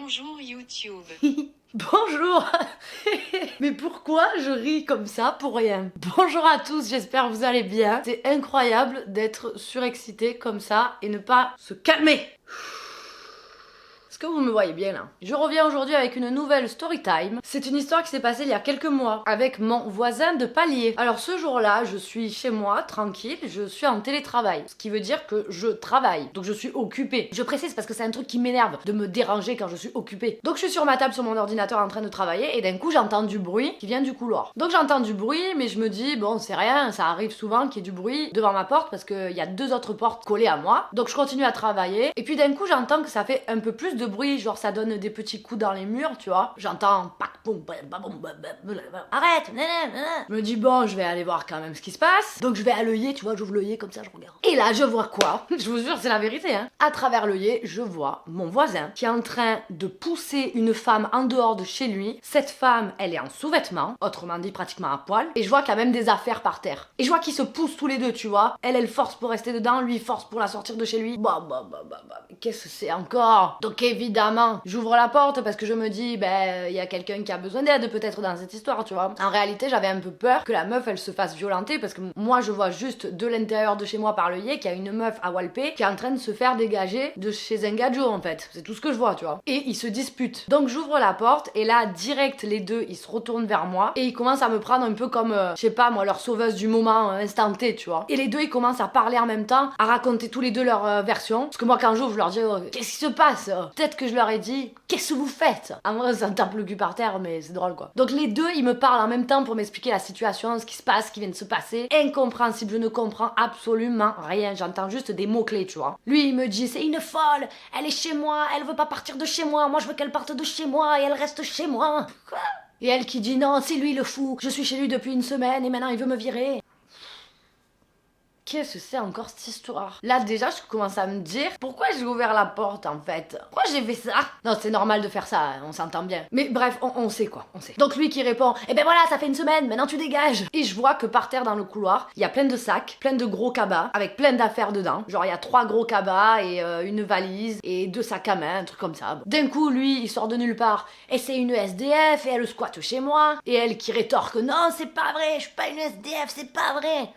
Bonjour YouTube. Bonjour. Mais pourquoi je ris comme ça pour rien? Bonjour à tous, j'espère que vous allez bien. C'est incroyable d'être surexcité comme ça et ne pas se calmer. Est-ce que vous me voyez bien là? Je reviens aujourd'hui avec une nouvelle story time. C'est une histoire qui s'est passée il y a quelques mois avec mon voisin de palier. Alors ce jour-là, je suis chez moi, tranquille, je suis en télétravail. Ce qui veut dire que je travaille, donc je suis occupée. Je précise parce que c'est un truc qui m'énerve de me déranger quand je suis occupée. Donc je suis sur ma table sur mon ordinateur en train de travailler et d'un coup j'entends du bruit qui vient du couloir. Donc j'entends du bruit mais je me dis bon c'est rien, ça arrive souvent qu'il y ait du bruit devant ma porte parce qu'il y a deux autres portes collées à moi. Donc je continue à travailler et puis d'un coup j'entends que ça fait un peu plus de bruit, genre ça donne des petits coups dans les murs, tu vois. J'entends arrête, je me dis bon, je vais aller voir quand même ce qui se passe. Donc je vais à l'œillet, tu vois, j'ouvre l'œillet comme ça, je regarde. Et là, je vois quoi? Je vous jure, c'est la vérité, hein. À travers l'œillet, je vois mon voisin qui est en train de pousser une femme en dehors de chez lui. Cette femme, elle est en sous-vêtements, autrement dit pratiquement à poil. Et je vois qu'il y a même des affaires par terre. Et je vois qu'ils se poussent tous les deux, tu vois. Elle force pour rester dedans, lui force pour la sortir de chez lui. Qu'est-ce que c'est encore? Donc évidemment, j'ouvre la porte parce que je me dis, il y a quelqu'un qui a besoin d'aide peut-être dans cette histoire, tu vois. En réalité, j'avais un peu peur que la meuf, elle se fasse violenter parce que moi, je vois juste de l'intérieur de chez moi par l'œillet qu'il y a une meuf à Walpé qui est en train de se faire dégager de chez un gadjo, en fait. C'est tout ce que je vois, tu vois. Et ils se disputent. Donc j'ouvre la porte et là, direct, les deux, ils se retournent vers moi et ils commencent à me prendre un peu comme, je sais pas, moi, leur sauveuse du moment instant T, tu vois. Et les deux, ils commencent à parler en même temps, à raconter tous les deux leur version. Parce que moi, quand j'ouvre, je leur dis, oh, qu'est-ce qui se passe? Peut-être que je leur ai dit, qu'est-ce que vous faites? En vrai, ça me tape le cul par terre, mais c'est drôle, quoi. Donc les deux, ils me parlent en même temps pour m'expliquer la situation, ce qui se passe, ce qui vient de se passer. Incompréhensible, je ne comprends absolument rien. J'entends juste des mots-clés, tu vois. Lui, il me dit, c'est une folle, elle est chez moi, elle veut pas partir de chez moi, moi je veux qu'elle parte de chez moi et elle reste chez moi. Quoi? Et elle qui dit, non, c'est lui le fou, je suis chez lui depuis une semaine et maintenant il veut me virer. Qu'est-ce que c'est encore cette histoire? Là déjà je commence à me dire pourquoi j'ai ouvert la porte en fait. Pourquoi j'ai fait ça? Non c'est normal de faire ça, on s'entend bien. Mais bref, on sait quoi, on sait. Donc lui qui répond, eh ben voilà ça fait une semaine, maintenant tu dégages. Et je vois que par terre dans le couloir, il y a plein de sacs, plein de gros cabas, avec plein d'affaires dedans. Genre il y a 3 gros cabas et une valise et 2 sacs à main, un truc comme ça. D'un coup lui il sort de nulle part, et c'est une SDF et elle squatte chez moi. Et elle qui rétorque, non c'est pas vrai, je suis pas une SDF, c'est pas vrai.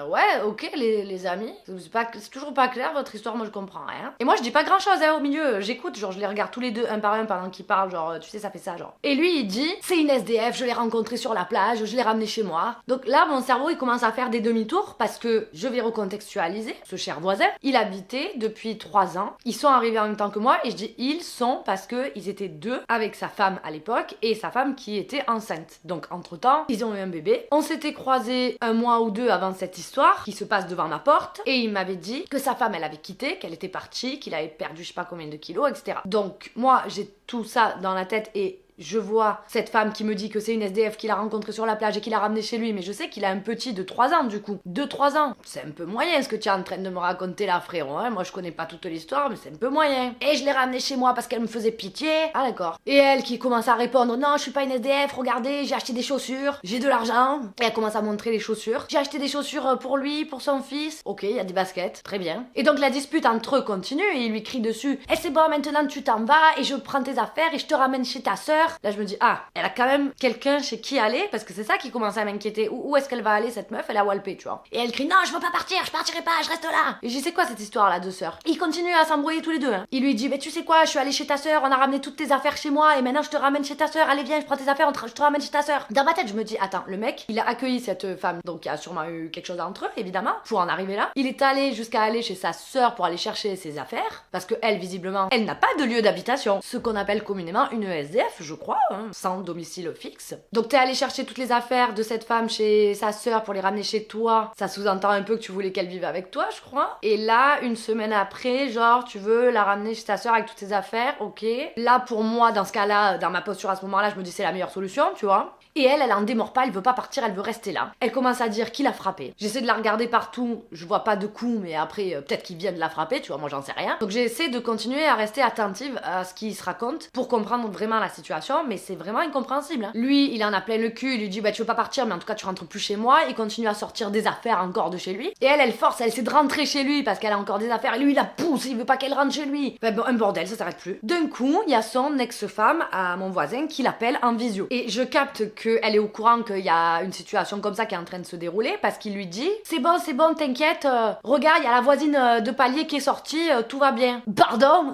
Ouais. Ok les amis, c'est toujours pas clair votre histoire, moi je comprends rien. Et moi je dis pas grand chose au milieu, j'écoute, genre je les regarde tous les deux un par un pendant qu'ils parlent, genre tu sais ça fait ça genre. Et lui il dit, c'est une SDF, je l'ai rencontrée sur la plage, je l'ai ramenée chez moi. Donc là mon cerveau il commence à faire des demi-tours parce que je vais recontextualiser ce cher voisin. Il habitait depuis 3 ans, ils sont arrivés en même temps que moi et je dis ils sont parce que ils étaient deux avec sa femme à l'époque et sa femme qui était enceinte. Donc entre temps ils ont eu un bébé. On s'était croisés 1 mois ou 2 avant cette histoire qui se passe devant ma porte et il m'avait dit que sa femme elle avait quitté, qu'elle était partie, qu'il avait perdu je sais pas combien de kilos, etc. Donc moi j'ai tout ça dans la tête et je vois cette femme qui me dit que c'est une SDF qu'il a rencontrée sur la plage et qu'il a ramenée chez lui, mais je sais qu'il a un petit de 3 ans du coup. 2-3 ans. C'est un peu moyen ce que tu es en train de me raconter là frérot, hein. Moi je connais pas toute l'histoire mais c'est un peu moyen. Et je l'ai ramenée chez moi parce qu'elle me faisait pitié. Ah d'accord. Et elle qui commence à répondre, non je suis pas une SDF, regardez j'ai acheté des chaussures, j'ai de l'argent. Et elle commence à montrer les chaussures. J'ai acheté des chaussures pour lui, pour son fils. Ok, il y a des baskets, très bien. Et donc la dispute entre eux continue et il lui crie dessus, et c'est bon maintenant tu t'en vas et je prends tes affaires et je te ramène chez ta sœur. Là je me dis, ah, elle a quand même quelqu'un chez qui aller, parce que c'est ça qui commence à m'inquiéter. Où est-ce qu'elle va aller cette meuf? Elle est à Walpé, tu vois. Et elle crie, non, je veux pas partir, je partirai pas, je reste là. Et je dis, c'est quoi cette histoire là, deux sœurs? Ils continuent à s'embrouiller tous les deux, hein. Il lui dit, mais tu sais quoi, je suis allée chez ta sœur, on a ramené toutes tes affaires chez moi, et maintenant je te ramène chez ta sœur, allez viens, je prends tes affaires, je te ramène chez ta sœur. Dans ma tête, je me dis, attends, le mec, il a accueilli cette femme, donc il y a sûrement eu quelque chose entre eux, évidemment, pour en arriver là. Il est allé jusqu'à aller chez sa sœur pour aller chercher ses affaires, parce que elle, visiblement, elle n'a pas de lieu d'habitation. Ce qu'on appelle communément une SDF, je crois, hein, sans domicile fixe. Donc t'es allé chercher toutes les affaires de cette femme chez sa sœur pour les ramener chez toi. Ça sous-entend un peu que tu voulais qu'elle vive avec toi, je crois. Et là, une semaine après, genre, tu veux la ramener chez ta sœur avec toutes ses affaires, ok. Là, pour moi, dans ce cas-là, dans ma posture à ce moment-là, je me dis c'est la meilleure solution, tu vois. Et elle en démord pas, elle veut pas partir, elle veut rester là. Elle commence à dire qui l'a frappée. J'essaie de la regarder partout, je vois pas de coups, mais après, peut-être qu'ils viennent la frapper, tu vois, moi j'en sais rien. Donc j'essaie de continuer à rester attentive à ce qui se raconte pour comprendre vraiment la situation. situation, mais c'est vraiment incompréhensible. Hein. Lui, il en a plein le cul, il lui dit bah tu veux pas partir, mais en tout cas tu rentres plus chez moi. Il continue à sortir des affaires encore de chez lui. Et elle force, elle essaie de rentrer chez lui parce qu'elle a encore des affaires. Et lui, il la pousse, il veut pas qu'elle rentre chez lui. Enfin, bon, un bordel, ça s'arrête plus. D'un coup, il y a son ex-femme à mon voisin qui l'appelle en visio. Et je capte qu'elle est au courant qu'il y a une situation comme ça qui est en train de se dérouler parce qu'il lui dit c'est bon, t'inquiète, regarde, il y a la voisine de palier qui est sortie, tout va bien. Pardon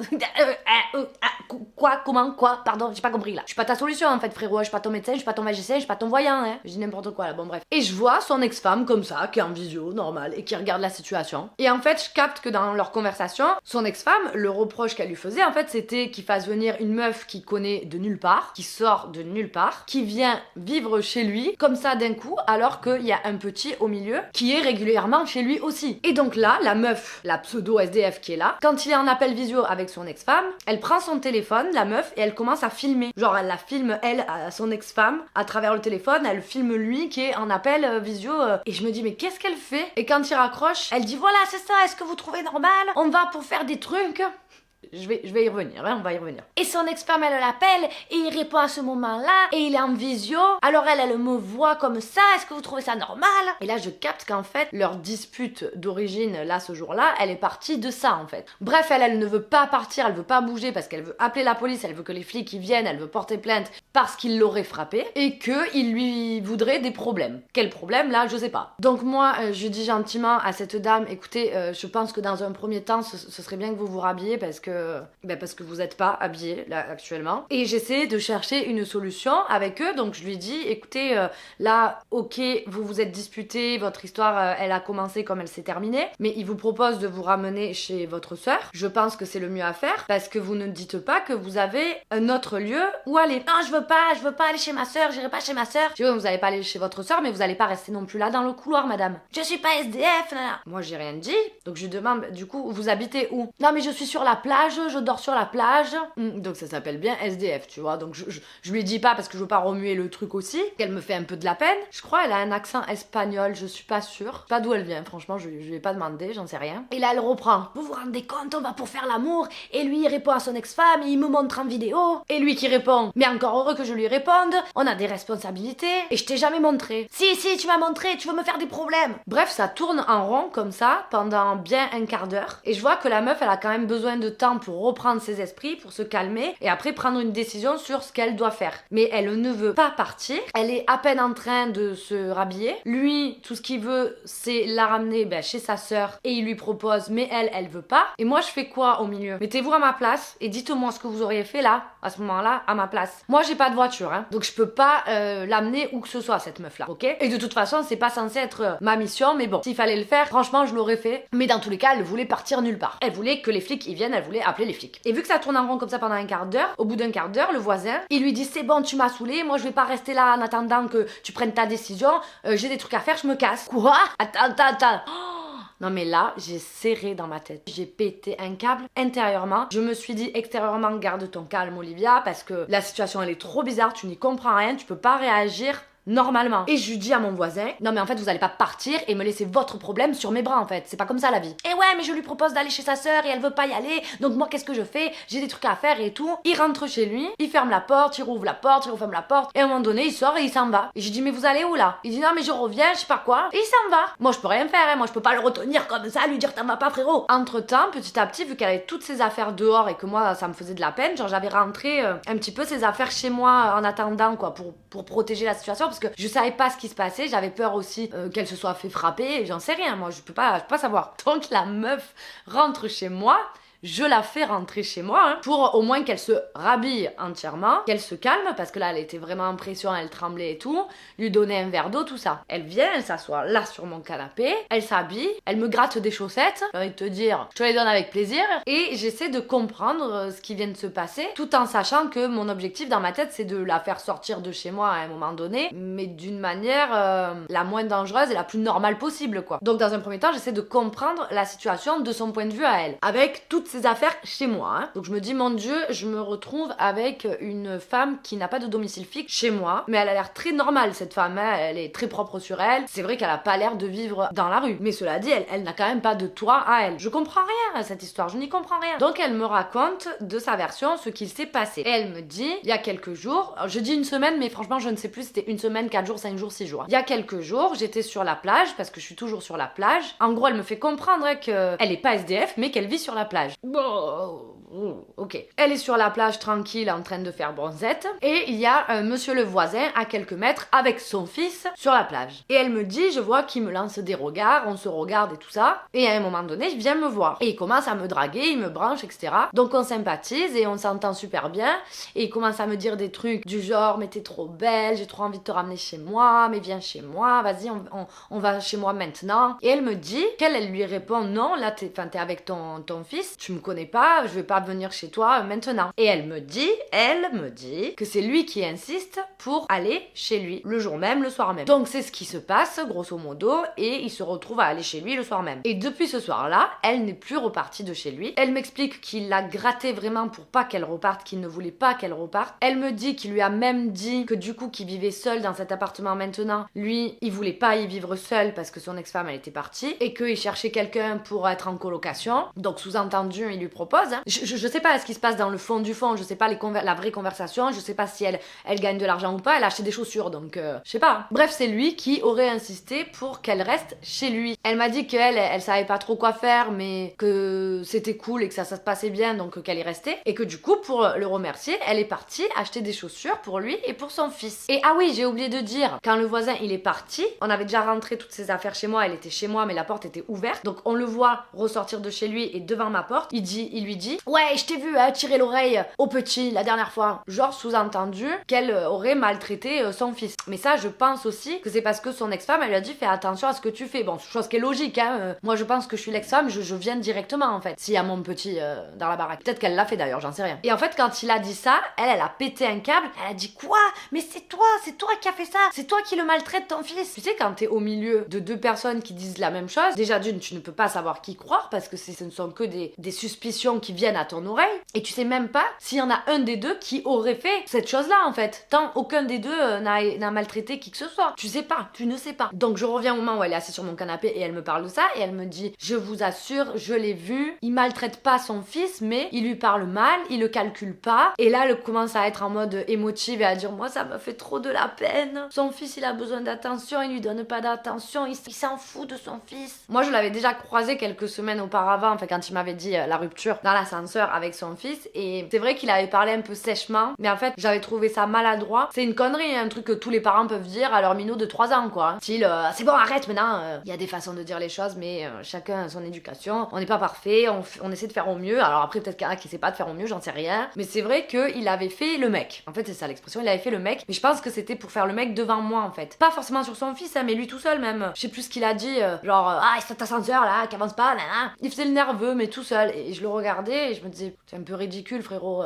Quoi Comment Quoi Pardon, j'ai pas compris là. Je suis pas ta solution en fait, frérot. Je suis pas ton médecin, je suis pas ton magicien, je suis pas ton voyant, hein. Je dis n'importe quoi là, bon bref. Et je vois son ex-femme comme ça, qui est en visio, normal, et qui regarde la situation. Et en fait, je capte que dans leur conversation, son ex-femme, le reproche qu'elle lui faisait, en fait, c'était qu'il fasse venir une meuf qu'il connaît de nulle part, qui sort de nulle part, qui vient vivre chez lui, comme ça d'un coup, alors qu'il y a un petit au milieu, qui est régulièrement chez lui aussi. Et donc là, la meuf, la pseudo SDF qui est là, quand il est en appel visio avec son ex-femme, elle prend son téléphone, la meuf, et elle commence à filmer. Genre, elle la filme, elle, à son ex-femme, à travers le téléphone, elle filme lui qui est en appel visio. Et je me dis, mais qu'est-ce qu'elle fait? Et quand il raccroche, elle dit, voilà, c'est ça, est-ce que vous trouvez normal? On va pour faire des trucs. Je vais y revenir, hein, on va y revenir. Et son ex-femme, elle l'appelle, et il répond à ce moment-là, et il est en visio. Alors elle me voit comme ça, est-ce que vous trouvez ça normal? Et là, je capte qu'en fait, leur dispute d'origine, là, ce jour-là, elle est partie de ça, en fait. Bref, elle ne veut pas partir, elle veut pas bouger, parce qu'elle veut appeler la police, elle veut que les flics y viennent, elle veut porter plainte, parce qu'il l'aurait frappée, et qu'il lui voudrait des problèmes. Quel problème, là, je sais pas. Donc moi, je dis gentiment à cette dame, écoutez, je pense que dans un premier temps, ce serait bien que vous vous rhabilliez, parce que vous êtes pas habillés là actuellement. Et j'essaie de chercher une solution avec eux, donc je lui dis écoutez, là ok, vous vous êtes disputés, votre histoire elle a commencé comme elle s'est terminée, mais il vous propose de vous ramener chez votre sœur. Je pense que c'est le mieux à faire parce que vous ne dites pas que vous avez un autre lieu où aller. Non, je veux pas aller chez ma sœur, j'irai pas chez ma sœur. Je dis vous allez pas aller chez votre sœur, mais vous allez pas rester non plus là dans le couloir, madame. Je suis pas SDF, là. Moi j'ai rien dit, donc je lui demande du coup vous habitez où? Non mais je suis sur la plage, je dors sur la plage. Donc ça s'appelle bien SDF, tu vois. Donc je lui dis pas parce que je veux pas remuer le truc aussi, qu'elle me fait un peu de la peine. Je crois elle a un accent espagnol, je suis pas sûre. Je sais pas d'où elle vient, franchement, je lui ai pas demandé, j'en sais rien. Et là elle reprend. Vous vous rendez compte, on va pour faire l'amour. Et lui il répond à son ex-femme, il me montre en vidéo. Et lui qui répond, mais encore heureux que je lui réponde, on a des responsabilités. Et je t'ai jamais montré. Si, tu m'as montré, tu veux me faire des problèmes. Bref, ça tourne en rond comme ça pendant bien un quart d'heure. Et je vois que la meuf elle a quand même besoin de temps pour reprendre ses esprits, pour se calmer et après prendre une décision sur ce qu'elle doit faire. Mais elle ne veut pas partir, elle est à peine en train de se rhabiller. Lui, tout ce qu'il veut, c'est la ramener chez sa sœur et il lui propose, mais elle veut pas. Et moi, je fais quoi au milieu? Mettez-vous à ma place et dites-moi ce que vous auriez fait là, à ce moment-là, à ma place. Moi, j'ai pas de voiture, hein, donc je peux pas l'amener où que ce soit, cette meuf-là, ok? Et de toute façon, c'est pas censé être ma mission, mais bon, s'il fallait le faire, franchement, je l'aurais fait. Mais dans tous les cas, elle voulait partir nulle part. Elle voulait que les flics y viennent, elle voulait appeler les flics. Et vu que ça tourne en rond comme ça pendant un quart d'heure, au bout d'un quart d'heure, le voisin, il lui dit c'est bon, tu m'as saoulé, moi je vais pas rester là en attendant que tu prennes ta décision, j'ai des trucs à faire, je me casse. Quoi? Attends. Non mais là, j'ai serré dans ma tête. J'ai pété un câble intérieurement. Je me suis dit extérieurement, garde ton calme Olivia, parce que la situation elle est trop bizarre, tu n'y comprends rien, tu peux pas réagir normalement. Et je lui dis à mon voisin, non mais en fait vous allez pas partir et me laisser votre problème sur mes bras en fait, c'est pas comme ça la vie. Et ouais mais je lui propose d'aller chez sa sœur et elle veut pas y aller, donc moi qu'est-ce que je fais? J'ai des trucs à faire et tout. Il rentre chez lui, il ferme la porte, il rouvre la porte, il referme la porte et à un moment donné il sort et il s'en va. Et je dis mais vous allez où là? Il dit non mais je reviens, je sais pas quoi, et il s'en va. Moi je peux rien faire, hein. Moi je peux pas le retenir comme ça, lui dire t'en vas pas frérot. Entre temps, petit à petit, vu qu'elle avait toutes ses affaires dehors et que moi ça me faisait de la peine, genre j'avais rentré un petit peu ses affaires chez moi en attendant quoi, pour protéger la situation, parce que je savais pas ce qui se passait, j'avais peur aussi qu'elle se soit fait frapper, j'en sais rien, moi je peux pas savoir. Donc la meuf rentre chez moi, je la fais rentrer chez moi, hein, pour au moins qu'elle se rhabille entièrement, qu'elle se calme, parce que là elle était vraiment en pression, elle tremblait et tout, lui donner un verre d'eau, tout ça. Elle vient, elle s'assoit là sur mon canapé, elle s'habille, elle me gratte des chaussettes, j'ai envie de te dire, je te les donne avec plaisir, et j'essaie de comprendre ce qui vient de se passer, tout en sachant que mon objectif dans ma tête c'est de la faire sortir de chez moi à un moment donné, mais d'une manière la moins dangereuse et la plus normale possible quoi. Donc dans un premier temps j'essaie de comprendre la situation de son point de vue à elle, avec toutes ses affaires chez moi. Hein. Donc je me dis, mon Dieu, je me retrouve avec une femme qui n'a pas de domicile fixe chez moi, mais elle a l'air très normale cette femme, hein. Elle est très propre sur elle. C'est vrai qu'elle a pas l'air de vivre dans la rue, mais cela dit, elle n'a quand même pas de toit à elle. Je comprends rien à cette histoire, je n'y comprends rien. Donc elle me raconte de sa version ce qu'il s'est passé. Et elle me dit, il y a quelques jours, je dis une semaine, mais franchement je ne sais plus, c'était une semaine, 4 jours, 5 jours, 6 jours. Il y a quelques jours, j'étais sur la plage, parce que je suis toujours sur la plage. En gros, elle me fait comprendre qu'elle est pas SDF, mais qu'elle vit sur la plage. Bon, ok. Elle est sur la plage tranquille en train de faire bronzette, et il y a monsieur le voisin à quelques mètres avec son fils sur la plage. Et elle me dit, je vois qu'il me lance des regards, on se regarde et tout ça, et à un moment donné, il vient me voir. Et il commence à me draguer, il me branche, etc. Donc on sympathise et on s'entend super bien, et il commence à me dire des trucs du genre, mais t'es trop belle, j'ai trop envie de te ramener chez moi, mais viens chez moi, vas-y, on va chez moi maintenant. Et elle me dit elle lui répond, non, là t'es avec ton fils, tu me connais pas, je vais pas venir chez toi maintenant. Et elle me dit que c'est lui qui insiste pour aller chez lui le jour même, le soir même. Donc c'est ce qui se passe grosso modo, et il se retrouve à aller chez lui le soir même. Et depuis ce soir-là, elle n'est plus repartie de chez lui. Elle m'explique qu'il l'a gratté vraiment pour pas qu'elle reparte, qu'il ne voulait pas qu'elle reparte. Elle me dit qu'il lui a même dit que du coup qu'il vivait seul dans cet appartement maintenant. Lui, il voulait pas y vivre seul parce que son ex-femme elle était partie, et qu'il cherchait quelqu'un pour être en colocation. Donc sous-entendu, il lui propose. Hein. Je sais pas ce qui se passe dans le fond du fond, je sais pas la vraie conversation, je sais pas si elle gagne de l'argent ou pas, elle a acheté des chaussures, donc je sais pas. Bref, c'est lui qui aurait insisté pour qu'elle reste chez lui. Elle m'a dit elle savait pas trop quoi faire, mais que c'était cool et que ça se passait bien, donc qu'elle y restait. Et que du coup, pour le remercier, elle est partie acheter des chaussures pour lui et pour son fils. Et ah oui, j'ai oublié de dire, quand le voisin il est parti, on avait déjà rentré toutes ses affaires chez moi, elle était chez moi, mais la porte était ouverte. Donc on le voit ressortir de chez lui et devant ma porte, il lui dit, ouais, je t'ai vu tirer l'oreille au petit la dernière fois. Genre sous-entendu qu'elle aurait maltraité son fils. Mais ça, je pense aussi que c'est parce que son ex-femme, elle lui a dit, fais attention à ce que tu fais. Bon, chose qui est logique, hein. Moi, je pense que je suis l'ex-femme, je viens directement, en fait. S'il y a mon petit dans la baraque. Peut-être qu'elle l'a fait d'ailleurs, j'en sais rien. Et en fait, quand il a dit ça, elle a pété un câble. Elle a dit, quoi? Mais c'est toi qui as fait ça. C'est toi qui le maltraite ton fils. Tu sais, quand t'es au milieu de deux personnes qui disent la même chose, déjà d'une, tu ne peux pas savoir qui croire parce que ce ne sont que des suspicions qui viennent à ton oreille. Et tu sais même pas s'il y en a un des deux qui aurait fait cette chose-là, en fait. Tant aucun des deux n'a maltraité qui que ce soit. Tu sais pas, tu ne sais pas. Donc je reviens au moment où elle est assise sur mon canapé et elle me parle de ça et elle me dit, je vous assure, je l'ai vu, il maltraite pas son fils, mais il lui parle mal, il le calcule pas. Et là, elle commence à être en mode émotive et à dire, moi ça me fait trop de la peine. Son fils, il a besoin d'attention, il lui donne pas d'attention, il s'en fout de son fils. Moi, je l'avais déjà croisé quelques semaines auparavant, enfin quand il m'avait dit la rupture dans l'ascenseur avec son fils, et c'est vrai qu'il avait parlé un peu sèchement, mais en fait, j'avais trouvé ça maladroit. C'est une connerie, un truc que tous les parents peuvent dire à leur minot de 3 ans, quoi. Style, c'est bon, arrête maintenant. Il y a des façons de dire les choses, mais chacun a son éducation. On n'est pas parfait, on essaie de faire au mieux. Alors après, peut-être qu'il y en a qui essaient pas de faire au mieux, j'en sais rien. Mais c'est vrai qu'il avait fait le mec. En fait, c'est ça l'expression, il avait fait le mec. Mais je pense que c'était pour faire le mec devant moi, en fait. Pas forcément sur son fils, hein, mais lui tout seul même. Je sais plus ce qu'il a dit, genre, ah, c'est cet ascenseur là, qui avance pas, là. Il faisait le nerveux, mais tout seul. Et je le regardais et je me disais, c'est un peu ridicule, frérot.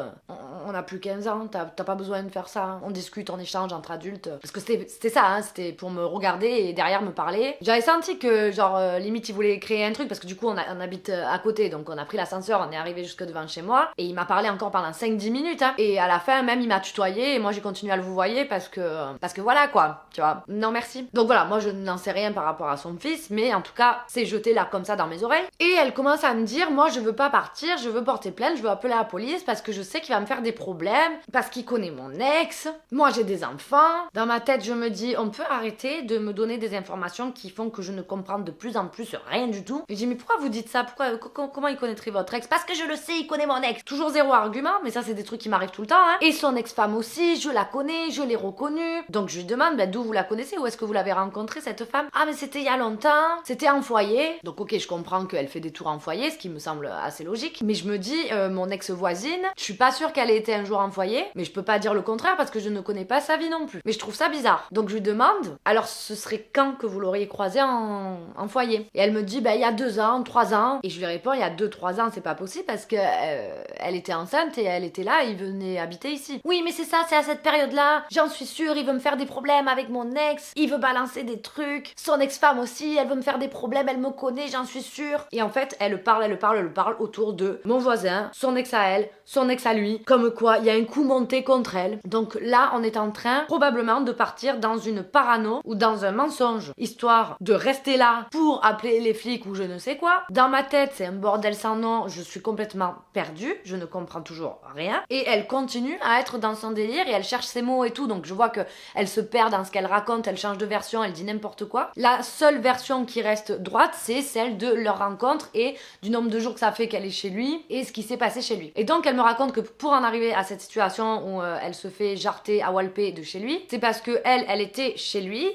On a plus 15 ans, t'as pas besoin de faire ça. Hein. On discute, on échange entre adultes. Parce que c'était ça, hein, c'était pour me regarder et derrière me parler. J'avais senti que, genre, limite, il voulait créer un truc parce que du coup, on habite à côté. Donc, on a pris l'ascenseur, on est arrivé jusque devant chez moi. Et il m'a parlé encore pendant 5-10 minutes. Hein. Et à la fin, même, il m'a tutoyé. Et moi, j'ai continué à le vouvoyer parce que voilà, quoi. Tu vois. Non, merci. Donc voilà, moi, je n'en sais rien par rapport à son fils. Mais en tout cas, c'est jeté là comme ça dans mes oreilles. Et elle commence à me dire, moi, je veux pas partir, je veux porter plainte, je veux appeler la police parce que je sais qu'il va me faire des problèmes. Parce qu'il connaît mon ex. Moi, j'ai des enfants. Dans ma tête, je me dis, on peut arrêter de me donner des informations qui font que je ne comprends de plus en plus rien du tout. Et je dis, mais pourquoi vous dites ça? Comment il connaîtrait votre ex? Parce que je le sais, il connaît mon ex. Toujours zéro argument, mais ça, c'est des trucs qui m'arrivent tout le temps. Hein. Et son ex-femme aussi, je la connais, je l'ai reconnue. Donc, je lui demande, d'où vous la connaissez? Où est-ce que vous l'avez rencontrée, cette femme? Ah, mais c'était il y a longtemps. C'était en foyer. Donc, ok, je comprends qu'elle fait des tours en foyer, ce qui me semble assez logique. Mais je me dis, dit, mon ex-voisine, je suis pas sûre qu'elle ait été un jour en foyer, mais je peux pas dire le contraire parce que je ne connais pas sa vie non plus. Mais je trouve ça bizarre. Donc je lui demande, alors ce serait quand que vous l'auriez croisée en foyer? Et elle me dit, il y a 2 ans, 3 ans. Et je lui réponds, il y a 2-3 ans, c'est pas possible parce que elle était enceinte et elle était là, et il venait habiter ici. Oui, mais c'est ça, c'est à cette période-là. J'en suis sûre, il veut me faire des problèmes avec mon ex, il veut balancer des trucs. Son ex-femme aussi, elle veut me faire des problèmes, elle me connaît, j'en suis sûre. Et en fait, elle parle autour de mon voisin, son ex à elle, son ex à lui, comme quoi il y a un coup monté contre elle. Donc là, on est en train probablement de partir dans une parano ou dans un mensonge, histoire de rester là pour appeler les flics ou je ne sais quoi. Dans ma tête, c'est un bordel sans nom, je suis complètement perdue, je ne comprends toujours rien. Et elle continue à être dans son délire et elle cherche ses mots et tout, donc je vois que elle se perd dans ce qu'elle raconte, elle change de version, elle dit n'importe quoi. La seule version qui reste droite, c'est celle de leur rencontre et du nombre de jours que ça fait qu'elle est chez lui et ce qui s'est passé chez lui. Et donc elle me raconte que pour en arriver à cette situation où elle se fait jarter à walper de chez lui, c'est parce que elle était chez lui,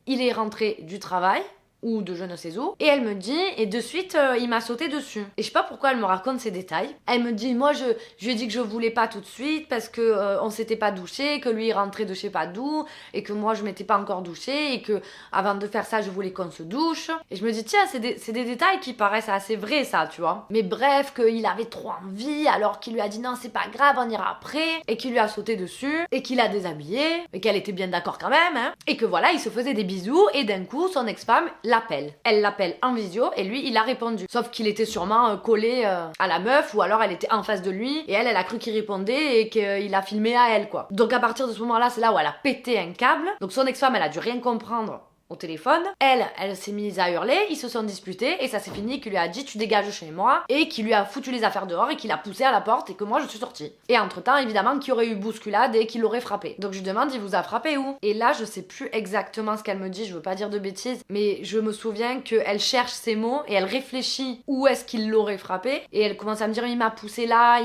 il est rentré du travail ou de je ne sais où, et elle me dit, et de suite il m'a sauté dessus. Et je sais pas pourquoi elle me raconte ces détails. Elle me dit, moi je lui ai dit que je voulais pas tout de suite parce que on s'était pas douché, que lui il rentrait de je sais pas d'où, et que moi je m'étais pas encore douchée, et que avant de faire ça je voulais qu'on se douche. Et je me dis, tiens, c'est des détails qui paraissent assez vrais ça, tu vois. Mais bref, qu'il avait trop envie, alors qu'il lui a dit non c'est pas grave, on ira après, et qu'il lui a sauté dessus, et qu'il l'a déshabillé, et qu'elle était bien d'accord quand même, hein, et que voilà, il se faisait des bisous, et d'un coup son ex-femme l'appelle. Elle l'appelle en visio et lui il a répondu. Sauf qu'il était sûrement collé à la meuf ou alors elle était en face de lui et elle a cru qu'il répondait et qu'il a filmé à elle quoi. Donc à partir de ce moment là c'est là où elle a pété un câble. Donc son ex-femme elle a dû rien comprendre au téléphone. Elle s'est mise à hurler, ils se sont disputés et ça s'est fini qu'il lui a dit tu dégages chez moi et qu'il lui a foutu les affaires dehors et qu'il a poussé à la porte et que moi je suis sortie. Et entre temps évidemment qu'il y aurait eu bousculade et qu'il l'aurait frappé. Donc je lui demande il vous a frappé où? Et là je sais plus exactement ce qu'elle me dit, je veux pas dire de bêtises, mais je me souviens qu'elle cherche ses mots et elle réfléchit où est-ce qu'il l'aurait frappé et elle commence à me dire il m'a poussé là,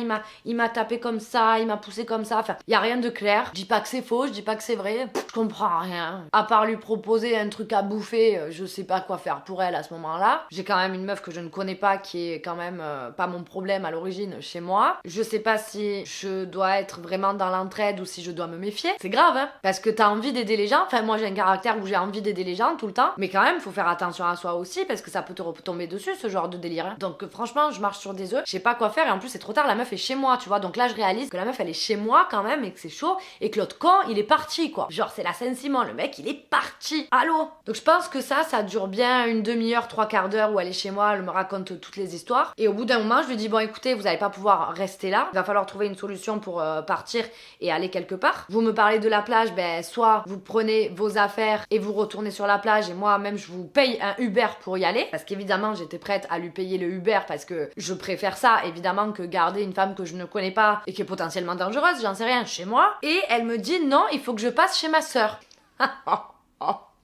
il m'a tapé comme ça, il m'a poussé comme ça, enfin il y a rien de clair. Je dis pas que c'est faux, je dis pas que c'est vrai, je comprends rien. À part lui proposer un truc à bouffer, je sais pas quoi faire pour elle à ce moment-là. J'ai quand même une meuf que je ne connais pas qui est quand même pas mon problème à l'origine chez moi. Je sais pas si je dois être vraiment dans l'entraide ou si je dois me méfier. C'est grave, hein, parce que t'as envie d'aider les gens. Enfin, moi j'ai un caractère où j'ai envie d'aider les gens tout le temps, mais quand même faut faire attention à soi aussi parce que ça peut te retomber dessus ce genre de délire. Hein. Donc franchement, je marche sur des œufs. Je sais pas quoi faire et en plus c'est trop tard. La meuf est chez moi, tu vois. Donc là je réalise que la meuf elle est chez moi quand même et que c'est chaud et que l'autre con il est parti quoi. Genre c'est la Saint-Simon, le mec il est parti. Allô. Donc je pense que ça dure bien une demi-heure, 3/4 d'heure où elle est chez moi, elle me raconte toutes les histoires. Et au bout d'un moment, je lui dis bon écoutez, vous allez pas pouvoir rester là, il va falloir trouver une solution pour partir et aller quelque part. Vous me parlez de la plage, ben soit vous prenez vos affaires et vous retournez sur la plage et moi même je vous paye un Uber pour y aller. Parce qu'évidemment j'étais prête à lui payer le Uber parce que je préfère ça évidemment que garder une femme que je ne connais pas et qui est potentiellement dangereuse, j'en sais rien, chez moi. Et elle me dit non, il faut que je passe chez ma sœur.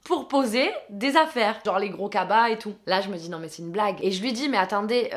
Pour poser des affaires, genre les gros cabas et tout. Là je me dis non mais c'est une blague. Et je lui dis mais attendez,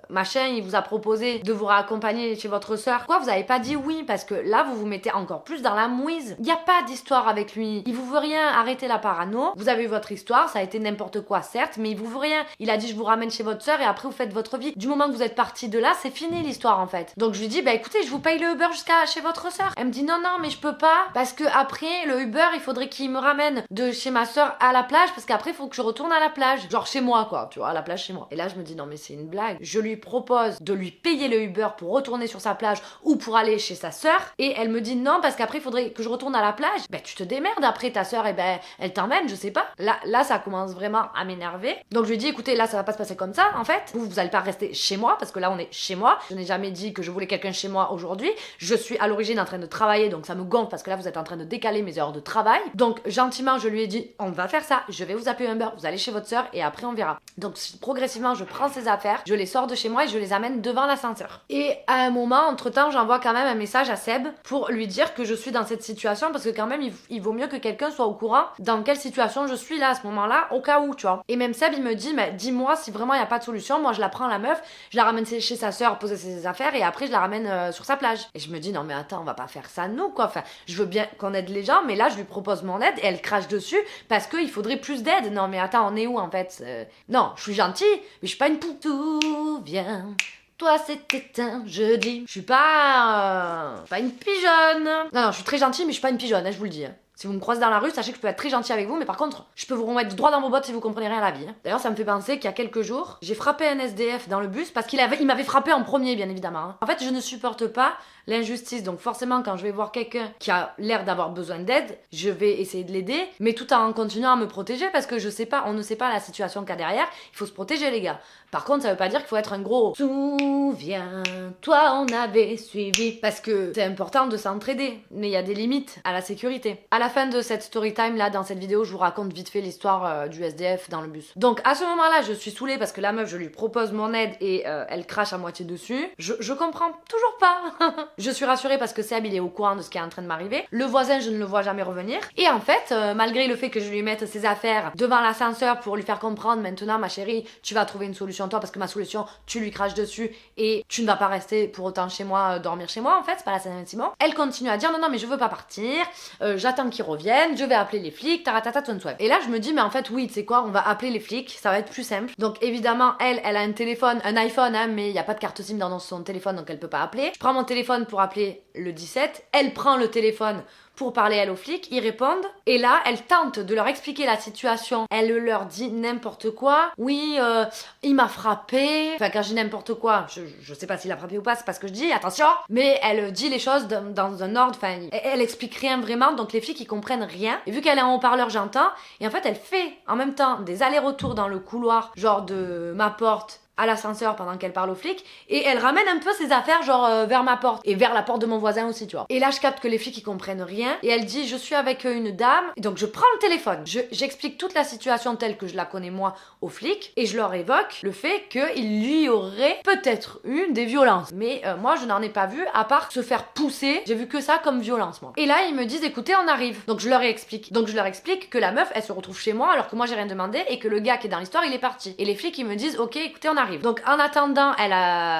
machin il vous a proposé de vous raccompagner chez votre sœur. Pourquoi vous avez pas dit oui? Parce que là vous vous mettez encore plus dans la mouise. Il y a pas d'histoire avec lui. Il vous veut rien, arrêtez la parano. Vous avez eu votre histoire, ça a été n'importe quoi certes, mais il vous veut rien. Il a dit je vous ramène chez votre sœur et après vous faites votre vie. Du moment que vous êtes parti de là, c'est fini l'histoire en fait. Donc je lui dis bah écoutez je vous paye le Uber jusqu'à chez votre sœur. Elle me dit non mais je peux pas parce que après le Uber il faudrait qu'il me ramène de chez ma sœur à la plage parce qu'après il faut que je retourne à la plage, genre chez moi quoi, tu vois, à la plage chez moi. Et là je me dis non mais c'est une blague. Je lui propose de lui payer le Uber pour retourner sur sa plage ou pour aller chez sa sœur et elle me dit non parce qu'après il faudrait que je retourne à la plage. Ben tu te démerdes après ta sœur et ben elle t'emmène, je sais pas. Là ça commence vraiment à m'énerver. Donc je lui dis écoutez là ça va pas se passer comme ça en fait. Vous allez pas rester chez moi parce que là on est chez moi. Je n'ai jamais dit que je voulais quelqu'un chez moi aujourd'hui. Je suis à l'origine en train de travailler donc ça me gonfle parce que là vous êtes en train de décaler mes heures de travail. Donc gentiment je lui ai dit on va faire ça, je vais vous appeler un Uber, vous allez chez votre sœur et après on verra. Donc progressivement je prends ses affaires, je les sors de chez moi et je les amène devant l'ascenseur. Et à un moment, entre temps, j'envoie quand même un message à Seb pour lui dire que je suis dans cette situation parce que quand même il vaut mieux que quelqu'un soit au courant dans quelle situation je suis là à ce moment-là au cas où tu vois. Et même Seb il me dit mais dis-moi si vraiment il n'y a pas de solution, moi je la prends la meuf, je la ramène chez sa sœur poser ses affaires et après je la ramène sur sa plage. Et je me dis non mais attends on va pas faire ça nous quoi, enfin je veux bien qu'on aide les gens mais là je lui propose mon aide et elle crache dessus parce qu'il faudrait plus d'aide. Non mais attends on est où en fait non je suis gentille mais je suis pas une poule. Tout vient Toi c'était un jeudi. Je suis pas une pigeonne. Non, je suis très gentille mais je suis pas une pigeonne, hein, je vous le dis. Si vous me croisez dans la rue, sachez que je peux être très gentille avec vous, mais par contre, je peux vous remettre droit dans vos bottes si vous comprenez rien à la vie. D'ailleurs, ça me fait penser qu'il y a quelques jours, j'ai frappé un SDF dans le bus parce il m'avait frappé en premier, bien évidemment. En fait, je ne supporte pas l'injustice, donc forcément, quand je vais voir quelqu'un qui a l'air d'avoir besoin d'aide, je vais essayer de l'aider, mais tout en continuant à me protéger parce que je sais pas, on ne sait pas la situation qu'il y a derrière, il faut se protéger, les gars. Par contre, ça veut pas dire qu'il faut être un gros souviens-toi, on avait suivi. Parce que c'est important de s'entraider, mais il y a des limites à la sécurité. À la fin de cette story time là, dans cette vidéo, je vous raconte vite fait l'histoire du SDF dans le bus. Donc à ce moment-là, je suis saoulée parce que la meuf, je lui propose mon aide et elle crache à moitié dessus. Je comprends toujours pas. Je suis rassurée parce que Seb, il est au courant de ce qui est en train de m'arriver. Le voisin, je ne le vois jamais revenir. Et en fait, malgré le fait que je lui mette ses affaires devant l'ascenseur pour lui faire comprendre, maintenant ma chérie, tu vas trouver une solution toi, parce que ma solution, tu lui craches dessus et tu ne vas pas rester pour autant chez moi, dormir chez moi en fait, c'est pas la Saint-Simon. Elle continue à dire non mais je veux pas partir, j'attends qu'ils reviennent, je vais appeler les flics, taratata tonsweb. Et là je me dis mais en fait oui, tu sais quoi, on va appeler les flics, ça va être plus simple. Donc évidemment elle a un téléphone, un iPhone hein, mais il y a pas de carte SIM dans son téléphone donc elle peut pas appeler. Je prends mon téléphone pour appeler le 17, elle prend le téléphone pour parler elle aux flics, ils répondent et là elle tente de leur expliquer la situation, elle leur dit n'importe quoi, oui il m'a frappé, enfin quand je dis n'importe quoi, je sais pas s'il a frappé ou pas, c'est pas ce que je dis, attention, mais elle dit les choses dans un ordre, enfin elle explique rien vraiment, donc les flics ils comprennent rien, et vu qu'elle est en haut-parleur j'entends, et en fait elle fait en même temps des allers-retours dans le couloir, genre de ma porte à l'ascenseur pendant qu'elle parle aux flics et elle ramène un peu ses affaires genre vers ma porte et vers la porte de mon voisin aussi tu vois. Et là je capte que les flics ils comprennent rien et elle dit je suis avec une dame et donc je prends le téléphone, j'explique toute la situation telle que je la connais moi aux flics et je leur évoque le fait qu'il lui aurait peut-être eu des violences mais moi je n'en ai pas vu à part se faire pousser, j'ai vu que ça comme violence moi. Et là ils me disent écoutez on arrive, donc je leur explique que la meuf elle se retrouve chez moi alors que moi j'ai rien demandé et que le gars qui est dans l'histoire il est parti et les flics ils me disent ok écoutez on arrive. Donc en attendant,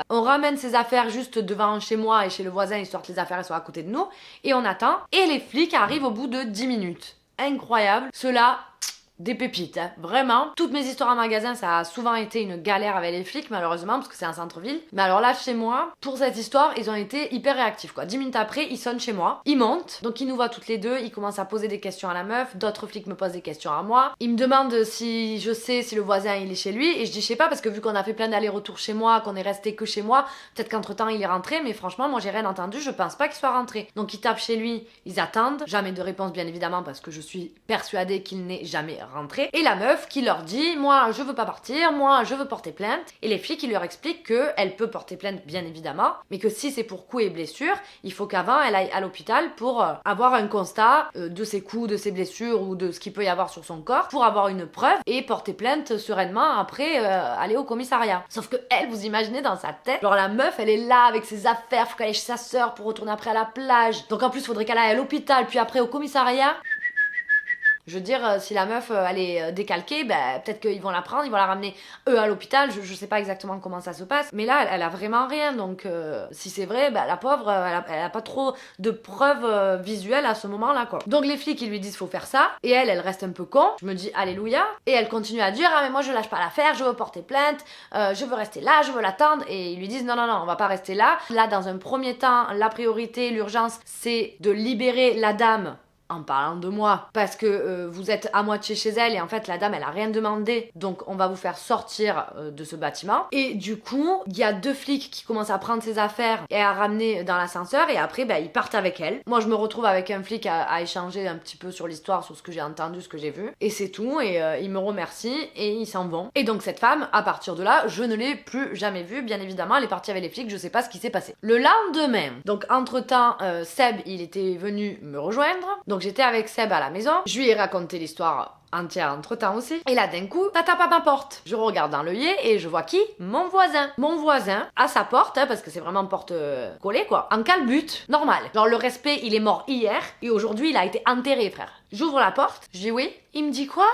on ramène ses affaires juste devant chez moi et chez le voisin histoire que les affaires soient à côté de nous et on attend et les flics arrivent au bout de 10 minutes. Incroyable. Cela des pépites, hein. Vraiment. Toutes mes histoires en magasin, ça a souvent été une galère avec les flics, malheureusement, parce que c'est un centre-ville. Mais alors là, chez moi, pour cette histoire, ils ont été hyper réactifs, quoi. 10 minutes après, ils sonnent chez moi, ils montent, donc ils nous voient toutes les deux, ils commencent à poser des questions à la meuf, d'autres flics me posent des questions à moi. Ils me demandent si je sais si le voisin il est chez lui, et je dis je sais pas, parce que vu qu'on a fait plein d'allers-retours chez moi, qu'on est resté que chez moi, peut-être qu'entre-temps il est rentré, mais franchement, moi j'ai rien entendu, je pense pas qu'il soit rentré. Donc ils tapent chez lui, ils attendent, jamais de réponse bien évidemment, parce que je suis persuadée qu'il n'est jamais rentré. Et la meuf qui leur dit moi je veux pas partir, moi je veux porter plainte. Et les flics ils leur expliquent qu'elle peut porter plainte bien évidemment, mais que si c'est pour coups et blessures, il faut qu'avant elle aille à l'hôpital pour avoir un constat de ses coups, de ses blessures ou de ce qu'il peut y avoir sur son corps, pour avoir une preuve et porter plainte sereinement après aller au commissariat. Sauf que elle, vous imaginez dans sa tête, genre la meuf elle est là avec ses affaires, faut qu'elle aille chez sa sœur pour retourner après à la plage. Donc en plus faudrait qu'elle aille à l'hôpital puis après au commissariat. Je veux dire, si la meuf elle est décalquée, bah, peut-être qu'ils vont la prendre, ils vont la ramener eux à l'hôpital, je sais pas exactement comment ça se passe, mais là elle a vraiment rien, donc si c'est vrai, bah, la pauvre elle a pas trop de preuves visuelles à ce moment là quoi. Donc les flics ils lui disent faut faire ça, et elle reste un peu con, je me dis alléluia, et elle continue à dire ah mais moi je lâche pas l'affaire, je veux porter plainte, je veux rester là, je veux l'attendre, et ils lui disent non on va pas rester là, dans un premier temps la priorité, l'urgence c'est de libérer la dame en parlant de moi, parce que vous êtes à moitié chez elle et en fait la dame elle a rien demandé, donc on va vous faire sortir de ce bâtiment. Et du coup il y a deux flics qui commencent à prendre ses affaires et à ramener dans l'ascenseur et après bah, ils partent avec elle. Moi je me retrouve avec un flic à échanger un petit peu sur l'histoire, sur ce que j'ai entendu, ce que j'ai vu, et c'est tout, et ils me remercient et ils s'en vont. Et donc cette femme, à partir de là, je ne l'ai plus jamais vue, bien évidemment elle est partie avec les flics, je sais pas ce qui s'est passé. Le lendemain, donc entre temps Seb il était venu me rejoindre, donc j'étais avec Seb à la maison, je lui ai raconté l'histoire entière entre temps aussi, et là d'un coup, ça tape à ma porte. Je regarde dans l'œillet et je vois qui? Mon voisin. Mon voisin, à sa porte, hein, parce que c'est vraiment porte collée quoi, en calbute, normal. Genre le respect, il est mort hier, et aujourd'hui il a été enterré frère. J'ouvre la porte, je dis oui. Il me dit quoi?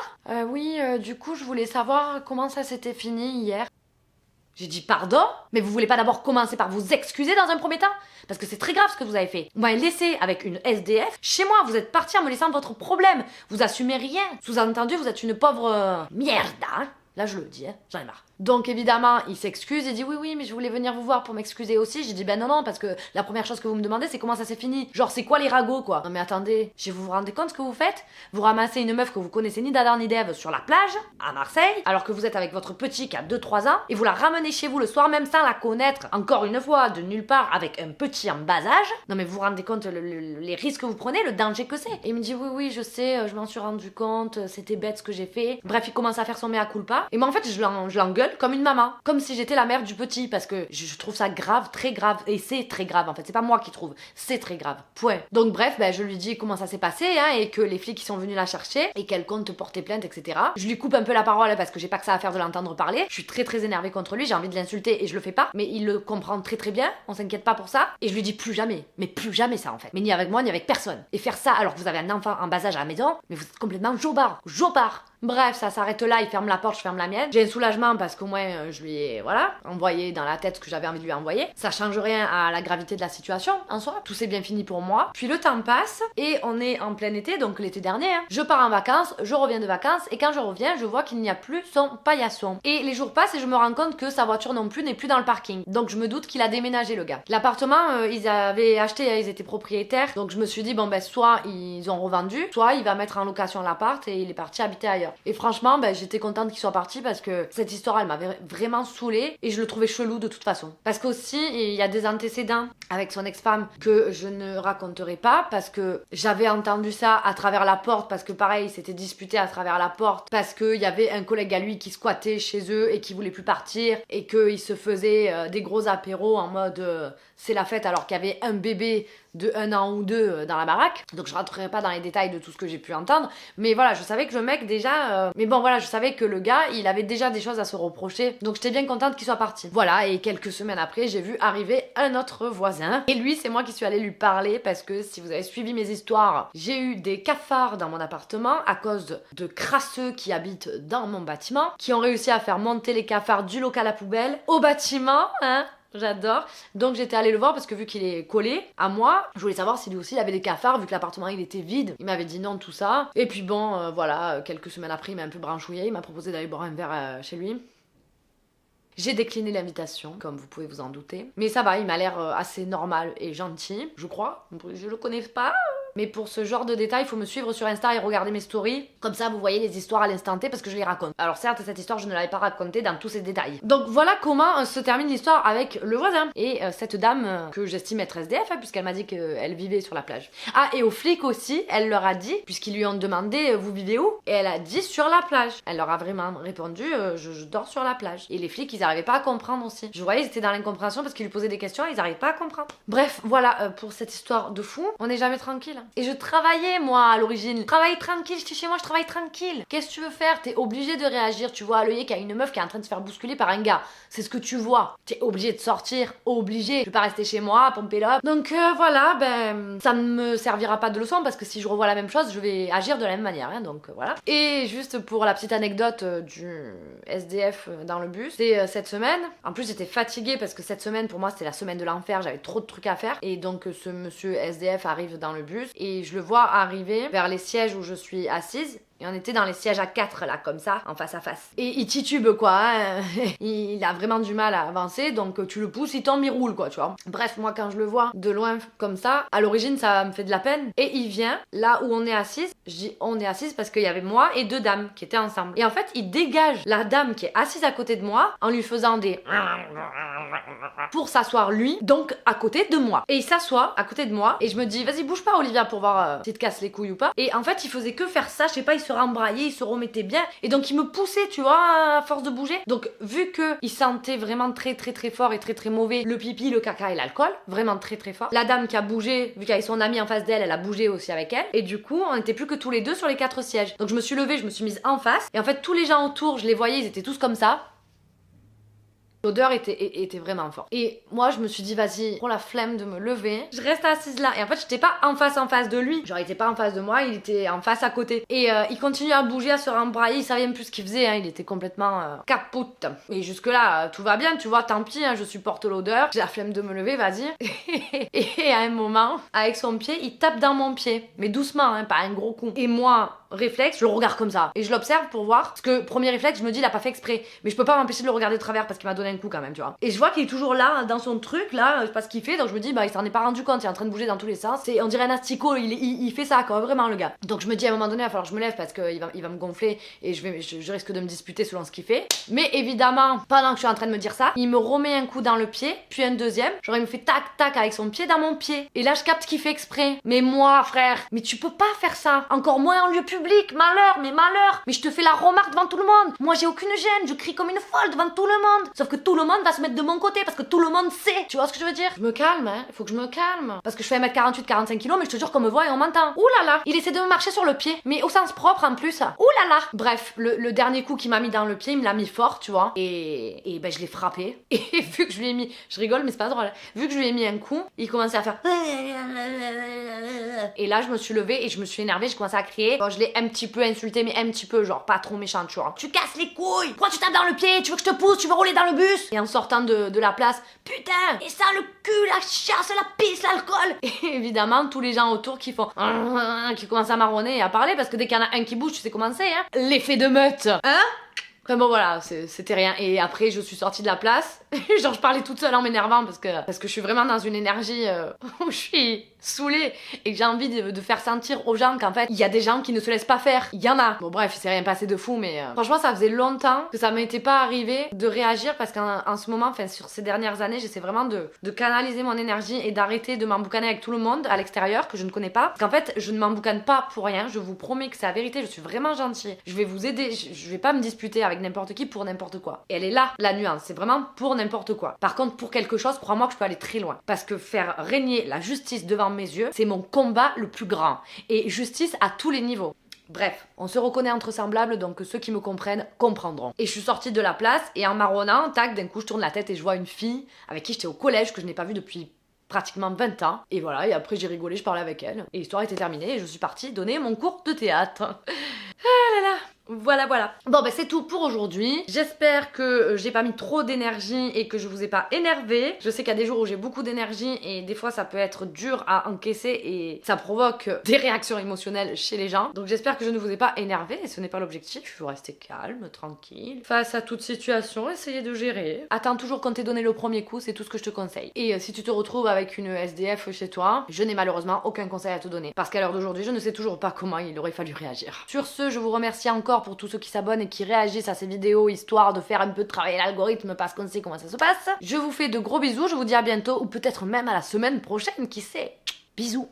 Oui, du coup je voulais savoir comment ça s'était fini hier. J'ai dit pardon, mais vous voulez pas d'abord commencer par vous excuser dans un premier temps? Parce que c'est très grave ce que vous avez fait. Vous m'avez laissé avec une SDF chez moi, vous êtes parti en me laissant votre problème. Vous assumez rien. Sous-entendu, vous êtes une pauvre merde, hein? Là, je le dis, hein, j'en ai marre. Donc évidemment, il s'excuse, il dit oui, mais je voulais venir vous voir pour m'excuser aussi. J'ai dit ben non, parce que la première chose que vous me demandez, c'est comment ça s'est fini. Genre, c'est quoi les ragots, quoi. Non mais attendez, vous vous rendez compte ce que vous faites? Vous ramassez une meuf que vous connaissez ni d'Adam ni d'Ève sur la plage, à Marseille, alors que vous êtes avec votre petit qui a 2-3 ans, et vous la ramenez chez vous le soir même sans la connaître, encore une fois, de nulle part, avec un petit en bas âge. Non mais vous vous rendez compte les risques que vous prenez, le danger que c'est. Et il me dit oui, je sais, je m'en suis rendu compte, c'était bête ce que j'ai fait. Bref, il commence à faire son mea culpa. Et moi en fait, je l'engueule comme une maman. Comme si j'étais la mère du petit, parce que je trouve ça grave, très grave. Et c'est très grave en fait, c'est pas moi qui trouve, c'est très grave. Point. Donc bref, ben, je lui dis comment ça s'est passé, hein, et que les flics qui sont venus la chercher, et qu'elle compte porter plainte, etc. Je lui coupe un peu la parole parce que j'ai pas que ça à faire de l'entendre parler. Je suis très énervée contre lui, j'ai envie de l'insulter et je le fais pas. Mais il le comprend très bien, on s'inquiète pas pour ça. Et je lui dis plus jamais, mais plus jamais ça en fait. Mais ni avec moi, ni avec personne. Et faire ça alors que vous avez un enfant en bas âge à la maison, mais vous êtes complètement jobard. Bref, ça s'arrête là, il ferme la porte, je ferme la mienne. J'ai un soulagement parce qu'au moins je lui ai, voilà, envoyé dans la tête ce que j'avais envie de lui envoyer. Ça change rien à la gravité de la situation en soi. Tout s'est bien fini pour moi. Puis le temps passe et on est en plein été, donc l'été dernier. Hein. Je pars en vacances, je reviens de vacances et quand je reviens, je vois qu'il n'y a plus son paillasson. Et les jours passent et je me rends compte que sa voiture non plus n'est plus dans le parking. Donc je me doute qu'il a déménagé le gars. L'appartement, ils avaient acheté, ils étaient propriétaires. Donc je me suis dit, bon ben soit ils ont revendu, soit il va mettre en location l'appart et il est parti habiter ailleurs. Et franchement, ben, j'étais contente qu'il soit parti parce que cette histoire, elle m'avait vraiment saoulée et je le trouvais chelou de toute façon. Parce qu'aussi, il y a des antécédents avec son ex-femme que je ne raconterai pas parce que j'avais entendu ça à travers la porte, parce que pareil, il s'était disputé à travers la porte parce qu'il y avait un collègue à lui qui squattait chez eux et qui voulait plus partir et qu'il se faisait des gros apéros en mode c'est la fête alors qu'il y avait un bébé de 1 an ou 2 dans la baraque. Donc je rentrerai pas dans les détails de tout ce que j'ai pu entendre, mais voilà, je savais que le mec déjà mais bon voilà, je savais que le gars, il avait déjà des choses à se reprocher. Donc j'étais bien contente qu'il soit parti. Voilà, et quelques semaines après, j'ai vu arriver un autre voisin. Et lui, c'est moi qui suis allée lui parler parce que si vous avez suivi mes histoires, j'ai eu des cafards dans mon appartement à cause de crasseux qui habitent dans mon bâtiment, qui ont réussi à faire monter les cafards du local à poubelle au bâtiment, hein. J'adore. Donc j'étais allée le voir parce que vu qu'il est collé à moi, je voulais savoir si lui aussi il avait des cafards vu que l'appartement il était vide. Il m'avait dit non, tout ça. Et puis bon, voilà, quelques semaines après, il m'a un peu branchouillé. Il m'a proposé d'aller boire un verre chez lui. J'ai décliné l'invitation, comme vous pouvez vous en douter. Mais ça va, il m'a l'air assez normal et gentil, je crois. Je le connais pas. Mais pour ce genre de détails, il faut me suivre sur Insta et regarder mes stories. Comme ça, vous voyez les histoires à l'instant T parce que je les raconte. Alors certes, cette histoire, je ne l'avais pas racontée dans tous ses détails. Donc voilà comment se termine l'histoire avec le voisin. Et cette dame que j'estime être SDF, hein, puisqu'elle m'a dit qu'elle vivait sur la plage. Ah, et aux flics aussi, elle leur a dit, puisqu'ils lui ont demandé, vous vivez où? Et elle a dit sur la plage. Elle leur a vraiment répondu, je dors sur la plage. Et les flics, ils n'arrivaient pas à comprendre aussi. Je voyais, ils étaient dans l'incompréhension parce qu'ils lui posaient des questions, ils n'arrivaient pas à comprendre. Bref, voilà pour cette histoire de fou. On n'est jamais tranquille. Et je travaillais moi à l'origine. Je travaille tranquille, j'étais chez moi, je travaille tranquille. Qu'est-ce que tu veux faire? T'es obligé de réagir. Tu vois à l'œillet qu'il y a une meuf qui est en train de se faire bousculer par un gars. C'est ce que tu vois. T'es obligé de sortir, obligé. Je vais pas rester chez moi, pomper l'op. Donc voilà, ben ça ne me servira pas de leçon parce que si je revois la même chose, je vais agir de la même manière. Hein, donc voilà. Et juste pour la petite anecdote du SDF dans le bus, c'est cette semaine. En plus j'étais fatiguée parce que cette semaine pour moi c'était la semaine de l'enfer. J'avais trop de trucs à faire. Et donc ce monsieur SDF arrive dans le bus et je le vois arriver vers les sièges où je suis assise. Et on était dans les sièges à 4 là, comme ça, en face à face. Et il titube quoi, hein. Il a vraiment du mal à avancer, donc tu le pousses, il tombe, il roule quoi, tu vois. Bref, moi quand je le vois de loin comme ça, à l'origine ça me fait de la peine. Et il vient là où on est assise, je dis on est assise parce qu'il y avait moi et 2 dames qui étaient ensemble. Et en fait, il dégage la dame qui est assise à côté de moi en lui faisant des... pour s'asseoir lui, donc à côté de moi. Et il s'assoit à côté de moi et je me dis vas-y bouge pas Olivia pour voir si te casse les couilles ou pas. Et en fait il faisait que faire ça, je sais pas, il se rembraillait, il se remettait bien et donc il me poussait tu vois à force de bouger. Donc vu que il sentait vraiment très fort et très mauvais le pipi, le caca et l'alcool, vraiment très fort. La dame qui a bougé, vu qu'il y avait son amie en face d'elle, elle a bougé aussi avec elle et du coup on était plus que tous les deux sur les 4 sièges. Donc je me suis levée, je me suis mise en face et en fait tous les gens autour je les voyais, ils étaient tous comme ça. L'odeur était vraiment forte. Et moi, je me suis dit, vas-y, prends la flemme de me lever. Je reste assise là. Et en fait, j'étais pas en face de lui. Genre, il était pas en face de moi, il était en face à côté. Et il continuait à bouger, à se rembrailler. Il savait même plus ce qu'il faisait. Hein. Il était complètement capote. Et jusque-là, tout va bien, tu vois, tant pis, hein, je supporte l'odeur. J'ai la flemme de me lever, vas-y. Et à un moment, avec son pied, il tape dans mon pied. Mais doucement, hein, pas un gros coup. Et moi... réflexe, je le regarde comme ça. Et je l'observe pour voir. Parce que premier réflexe, je me dis, il a pas fait exprès. Mais je peux pas m'empêcher de le regarder de travers parce qu'il m'a donné un coup quand même, tu vois. Et je vois qu'il est toujours là, dans son truc, là, je sais pas ce qu'il fait. Donc je me dis, bah il s'en est pas rendu compte, il est en train de bouger dans tous les sens. On dirait un asticot, il fait ça, quoi, vraiment le gars. Donc je me dis, à un moment donné, il va falloir que je me lève parce qu'il va me gonfler et je risque de me disputer selon ce qu'il fait. Mais évidemment, pendant que je suis en train de me dire ça, il me remet un coup dans le pied, puis un deuxième. Genre il me fait tac tac avec son pied dans mon pied. Et là je capte qu'il fait exprès. Mais moi, frère, mais tu peux pas faire ça. Encore moins en lieu public, malheur, mais malheur. Mais je te fais la remarque devant tout le monde. Moi j'ai aucune gêne, je crie comme une folle devant tout le monde. Sauf que tout le monde va se mettre de mon côté parce que tout le monde sait. Tu vois ce que je veux dire? Je me calme, hein. Il faut que je me calme. Parce que je fais 1m48, 45 kilos, mais je te jure qu'on me voit et on m'entend. Ouh là là. Il essaie de me marcher sur le pied. Mais au sens propre en plus. Ouh là là. Bref, le dernier coup qu'il m'a mis dans le pied, il me l'a mis fort, tu vois. Et ben je l'ai frappé. Et vu que je lui ai mis. Je rigole, mais c'est pas drôle. Vu que je lui ai mis un coup, il commençait à faire. Et là, je me suis levée et je me suis énervée, je commençais à crier. Bon, je l'ai un petit peu insulté, mais un petit peu, genre pas trop méchant, tu vois. Tu casses les couilles! Pourquoi tu tapes dans le pied? Tu veux que je te pousse? Tu veux rouler dans le bus? Et en sortant de la place, putain! Et ça, le cul, la chasse, la pisse, l'alcool! Et évidemment, tous les gens autour qui font. Qui commencent à marronner et à parler parce que dès qu'il y en a un qui bouge, tu sais comment c'est, hein? L'effet de meute! Hein? Enfin bon voilà, c'était rien. Et après je suis sortie de la place. Genre je parlais toute seule en m'énervant parce que je suis vraiment dans une énergie où je suis saoulée et que j'ai envie de faire sentir aux gens qu'en fait il y a des gens qui ne se laissent pas faire. Il y en a. Bon bref, il s'est rien passé de fou mais franchement ça faisait longtemps que ça m'était pas arrivé de réagir parce qu'en ce moment, enfin sur ces dernières années, j'essaie vraiment de canaliser mon énergie et d'arrêter de m'emboucaner avec tout le monde à l'extérieur que je ne connais pas. Parce qu'en fait je ne m'emboucane pas pour rien, je vous promets que c'est la vérité, je suis vraiment gentille. Je vais vous aider, je vais pas me disputer avec n'importe qui pour n'importe quoi. Et elle est là la nuance, c'est vraiment pour n'importe quoi. Par contre pour quelque chose, crois-moi que je peux aller très loin. Parce que faire régner la justice devant mes yeux, c'est mon combat le plus grand. Et justice à tous les niveaux. Bref, on se reconnaît entre semblables, donc ceux qui me comprennent comprendront. Et je suis sortie de la place et en marronnant, tac, d'un coup je tourne la tête et je vois une fille avec qui j'étais au collège que je n'ai pas vue depuis pratiquement 20 ans. Et voilà, et après j'ai rigolé, je parlais avec elle. Et l'histoire était terminée et je suis partie donner mon cours de théâtre. Ah là là. Voilà. Bon ben c'est tout pour aujourd'hui. J'espère que j'ai pas mis trop d'énergie et que je vous ai pas énervé. Je sais qu'il y a des jours où j'ai beaucoup d'énergie et des fois ça peut être dur à encaisser et ça provoque des réactions émotionnelles chez les gens. Donc j'espère que je ne vous ai pas énervé et ce n'est pas l'objectif. Il faut rester calme, tranquille. Face à toute situation, essayez de gérer. Attends toujours qu'on t'ait donné le premier coup, c'est tout ce que je te conseille. Et si tu te retrouves avec une SDF chez toi, je n'ai malheureusement aucun conseil à te donner. Parce qu'à l'heure d'aujourd'hui, je ne sais toujours pas comment il aurait fallu réagir. Sur ce, je vous remercie encore pour tous ceux qui s'abonnent et qui réagissent à ces vidéos histoire de faire un peu travailler l'algorithme parce qu'on sait comment ça se passe. Je vous fais de gros bisous, je vous dis à bientôt ou peut-être même à la semaine prochaine, qui sait. Bisous.